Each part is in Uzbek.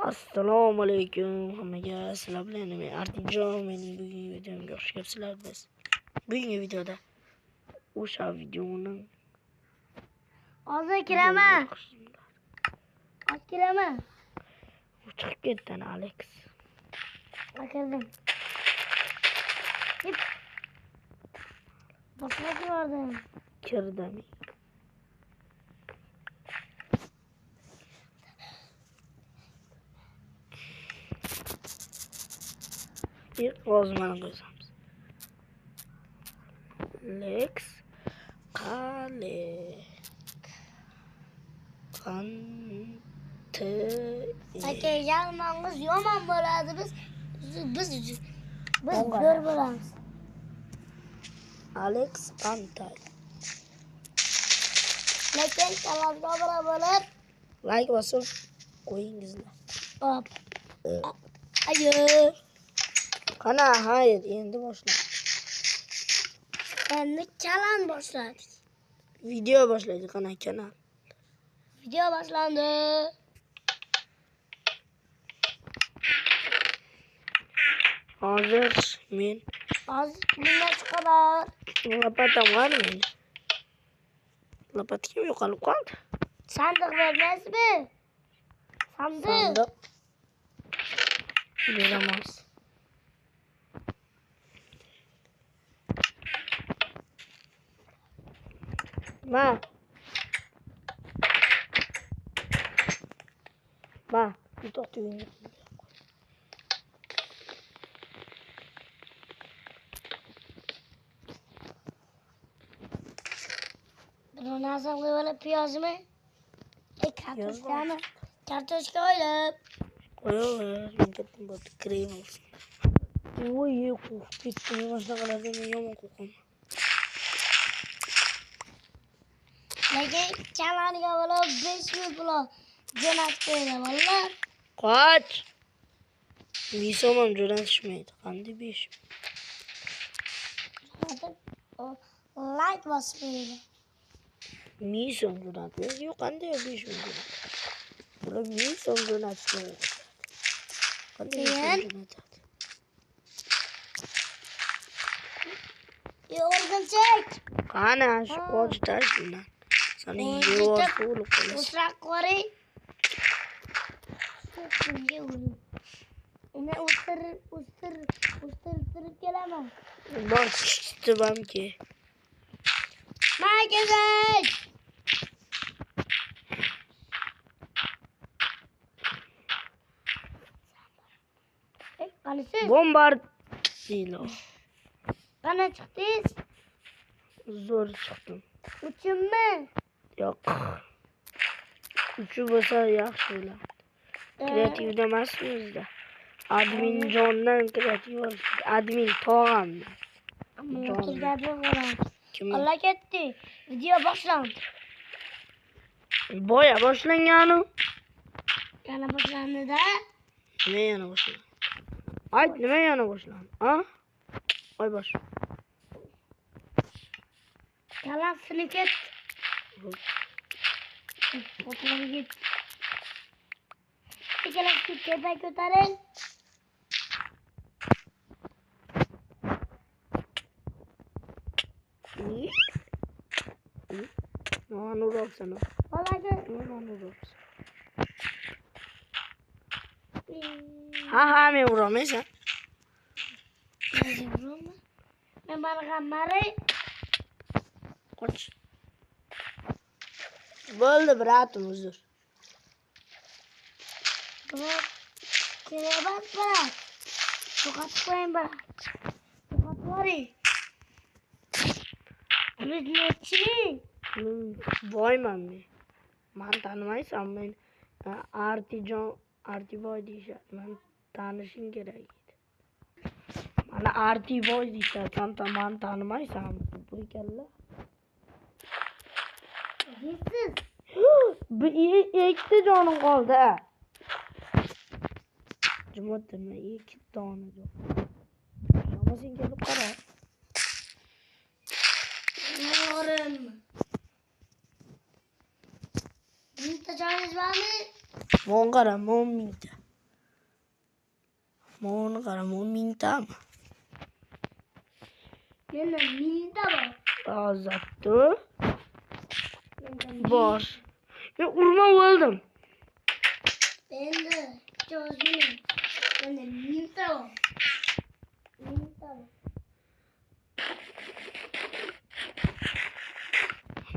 Assalomu alaykum hammaga. Sizlar bilan men Artijon. Mening bugungi videomga xush kelibsizlar. Biz bugungi videoda o'sha videoning hozir kiraman. Hozir kiraman. Chiqib ketdi Alex. Kirdim. Boshqa ko'rdim. Kirdim. Yozmani qo'yamiz. Lex qale qanti. Aka, yalmangiz yomon bo'ladi. Biz bir bo'lamiz. Alex Qantay. Lekin kanalga obuna bo'lib, Like bosib qo'yingizlar. hop. Ayo. Qana, hayır, endi boshla. Endi kanal boshladik. Video boshlaydi, qana kanal. Video boshlandi. Hozir men Bunga chiqalar. lopatam bormi? Lopatim yo'qolib qoldi. Sandiq bermaysizmi? Sandiq beramiz. Ma, bir to'xtayın. Bunu nasıl böyle piyaz mı? Kartoşka mı? Kartoşka öyle. Koyuyorlar. Ben gittim bu krem olsun. Oy ye koktu. Gittim. Başlakalar benim yaman kokum. Lekin kanalga bo'lib 5 pul jo'natib qo'ydi, Kaç? Misamam jo'natishmaydi. Qanday 5? Like bosib qo'ydi. Misam jo'natmaydi. Yo'q, qanday 5 jo'natadi? Bular misam jo'natishmaydi. Qanday jo'natadi? O'rgimchak. Qana, shu qo'ch tashlan. Seni yo'q bo'lib qo'yasiz. O'sroq qo'ring. Uni o'stirib kelaman. Bor tutibamki. Magazin. Qanisiz? Bombardilo. Qana chiqdingiz? Zo'r chiqdim. Uchunmi? Yo'q. Uchu bo'lsa yaxshi bo'ladi. Kreativda emasmizda. Admin jondan kreativ bo'lish. Admin tog'amdan. Kim? Allah ketdi. Video boshlandi. Boya boshlangan u. Yana boshlandi-da. Nima yana boshlandi? Ayt, nima yana boshlandi? Ha? Voy bosh. Kanal sinib ketdi. Fotolarga ketdi. Ikkalasi ketmay ko'taring. Nonu robsana. Valaga. Nonu robs. Ha, men uramaysan. Men barg'amari. Qoch. Bo'ldi, bratim, uzr. Brat, kelaman brat. To'xtatib qo'ying brat. To'xtatib qo'ying. Biz nechiming? Boyman men. Men tanimaysan, men Artiboy deyishadi. Men tanishing kerak edi. Mana Artiboy deyishadi, sen men tanimaysan bu kalla. Deysiz. Bir ikkita jonim qoldi. Jumatdan ikki dona jon. Ama sen kelib qara. Yorim. Mingta joyingiz bormi? Mon qara, 10 mingta. Mohon kamu minta mı? Menda minta bor. Azattu. Bor. Ya urma oldum. Menda çözüm. Menda minta bor. Minta bor.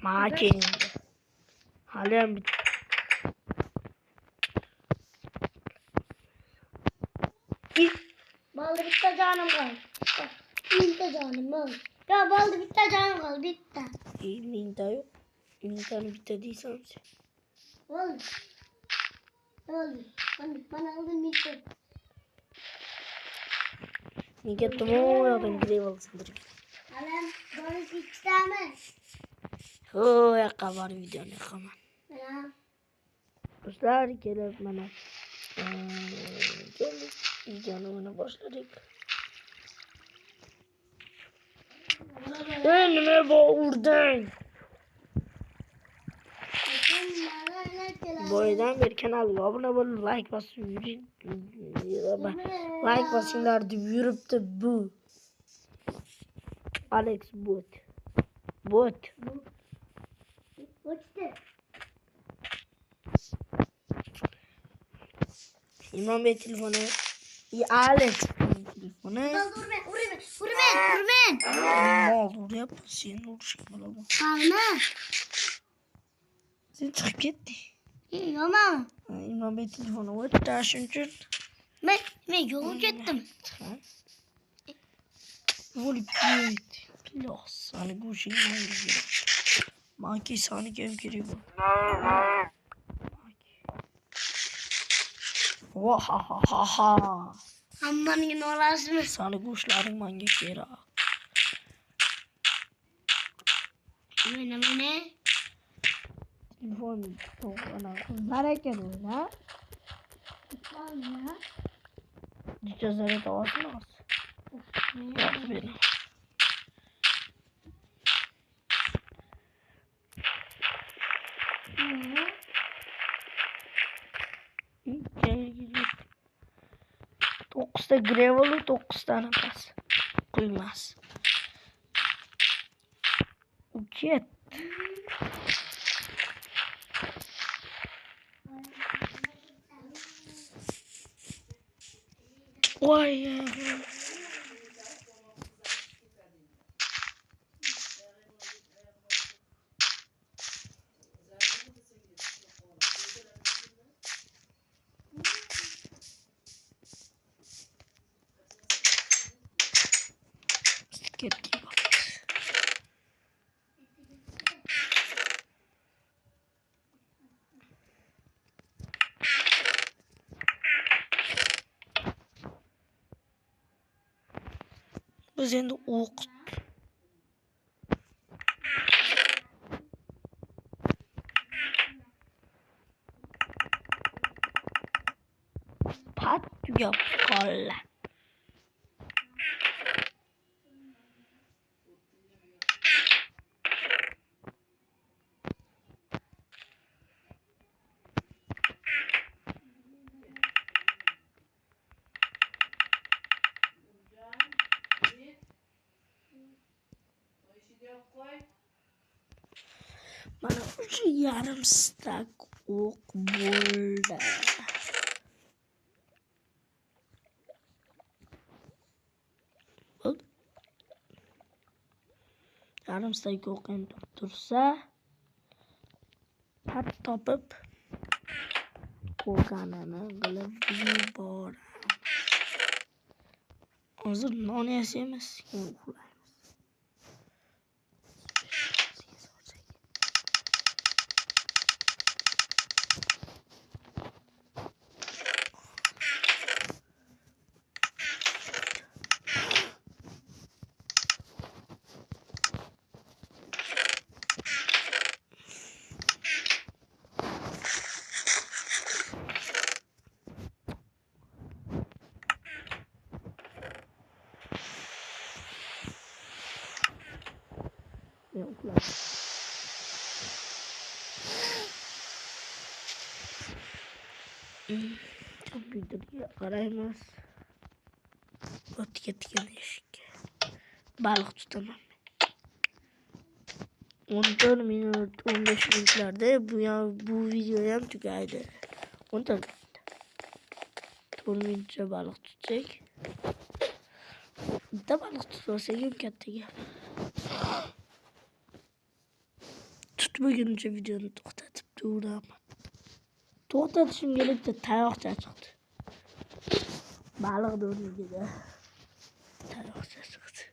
Makin. Halen bir Baldı bitti canım kaldı. Bitti canım baldı. Ya baldı bitti canım kaldı. Bitti. minta yok. Mintanı bitirdiysen sen. Oldu. Oldu. Bana aldın bitti. Niye tumu ya ben gireyim alsındır. Alam balık iki tane. Oh ya kabar video ne kaman. Ya. Dostlar gelip bana. Gelip videonu başladık. Önüme boğurdun. Bu yüzden bir kanalıma abone olun, like basın, yürüyün. Like basınlar diye yürüp de bu. Alex Bot. Bot. Uçtu. İmran Bey telefonu. İyi Alex telefonu. Urmen. Ne oldu oraya basayım, ne olacak bana bu. Parma. Sen çıkıp gitti. İyi ama. İmran Bey telefonu var. Daha çünkü. Ben yolu gittim. Volip git. Pilos. Sana bu şey ne oluyor? Maki sana gel geliyor. Vahahaha. Aman yine olasın. Sana kuşların manyak yeri. Ne? Telefon toplana kızlara geliyor ha. Vallahi. Cezayir tavası nasıl? Yaptı beni. Gel gidiyor. 9'da gravel'ı 9 tane pas. Koymaz. Uket. Vay ya. Get bak. Biz endi ok. Pat yap kolla. Bana şu yarım stack ok burada. Bak. Yarım stack ok dursa pat topup organını kılıp bor. Hazır non yesemiz yok. Yoklar. Çok güldür ya. Arayamaz. o'tga tikan eshikka. Baliq tutaman. 14 minut 15 minutlarda bu video ham tugaydi. 14 minutcha baliq tutsak. Bitta baliq tutsak ham katta gap. Tutmaguncha videoni to'xtatib turaman. To'xtatishimga bitta tayoqcha chiqdi. Baliq o'rniga tayoqcha chiqdi.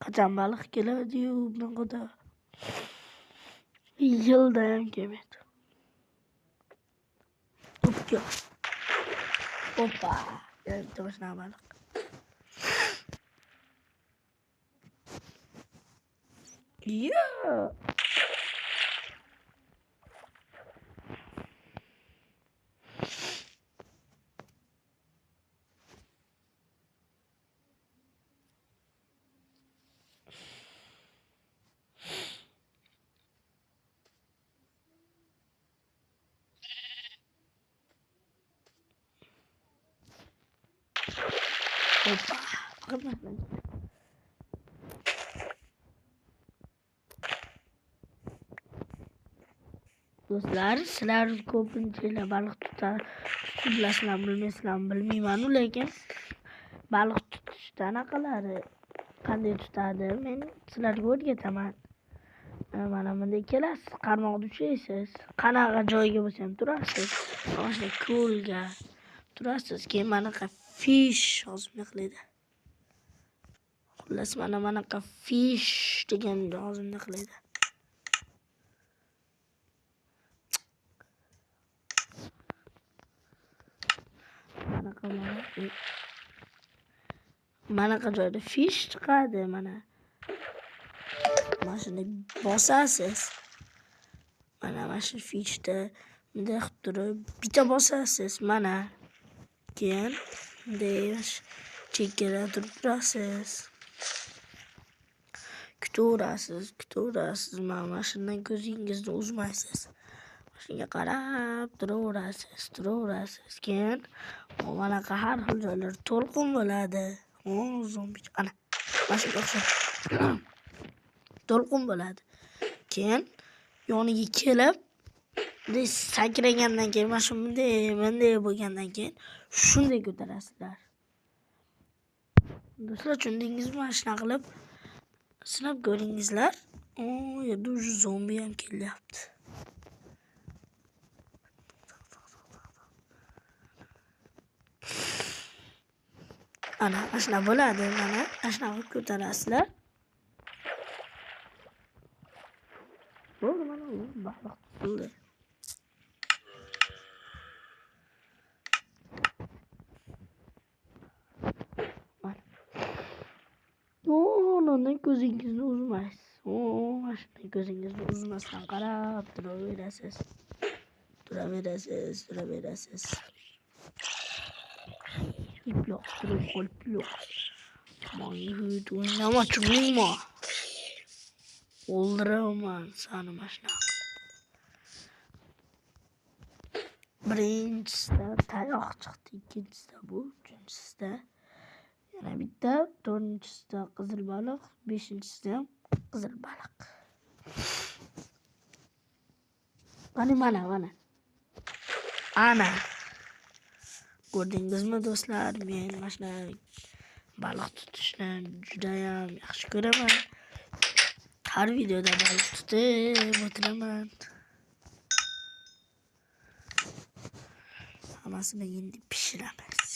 Qachon baliq keladi-yu, bunaqada yilda ham kelmaydi. Hoppa. Bitta boshqa baliq. Yeah. Hoppa. Do'stlar, sizlar ko'pincha baliq tutishni bilasizlar, bilmaysizlarmi bilmayman, lekin baliq tutishda anaqalari qanday tutadi men sizlarga o'rgataman. Mana bunday kelasiz, qarmoqda ushlaysiz, qanaqa joyga bo'lsa ham turasiz. Mana ko'lga turasiz, keyin manaqa fish hozir qiladi. Xullas manaqa fish degan hozir qiladi. Manaqa joyda fish chiqadi, mana shuni bosasiz. Mana shu fishda bunday qilib turib bitta bosasiz, mana. Keyin bunday chekkada turasiz. Kutaverasiz. Mana shundan ko'zingizni uzmaysiz. Shunga qarab turaverasiz. Keyin manaqa har xil joylar to'lqin bo'ladi. Zombi ana. Mana shunga o'xshab to'lqin bo'ladi. Keyin yoniga kelib sakragandan keyin mana shu bunday bo'lgandan keyin shunday ko'tarasizlar. Do'stlar, tushundingizmi? Mana shunaqa qilib sinab ko'ringizlar. Yerda уже zombi ham kelyapti. Ana shuna bo'ladi, mana shunaqa ko'tarasizlar. Bo'ldi, mana baliq tutildi. Ondan ko'zingizni uzmaysiz. Mana shunday ko'zingizni uzmasdan qarab turaverasiz. Yo'q, turib qolib yo'q. Mo'yut o'ynama, tushuningmi? O'ldiraman seni mana shunaqa. Birinchisida tayoq chiqdi, ikkinchisida bu, uchinchisida yana bitta, to'rtinchisida qizil baliq, beshinchisida ham qizil baliq. Mana. Ana. Ko'rdingizmi do'stlar? Men mana shuna baliq tutishni juda ham yaxshi ko'raman. Har videoda baliq tutib o'tiraman. Hammasini endi pishiramiz.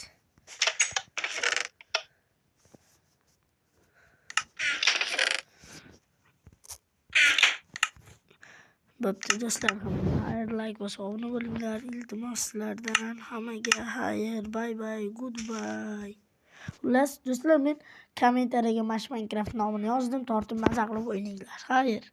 Bo'pti do'stlar, xayr, like va obuna bo'linglar. Iltimos sizlardan hammaga xayr, bye bye, goodbye. Xullas do'stlar, men kommentariyaga Minecraft nomini yozdim, tortib maza qilib o'ynanglar. Xayr.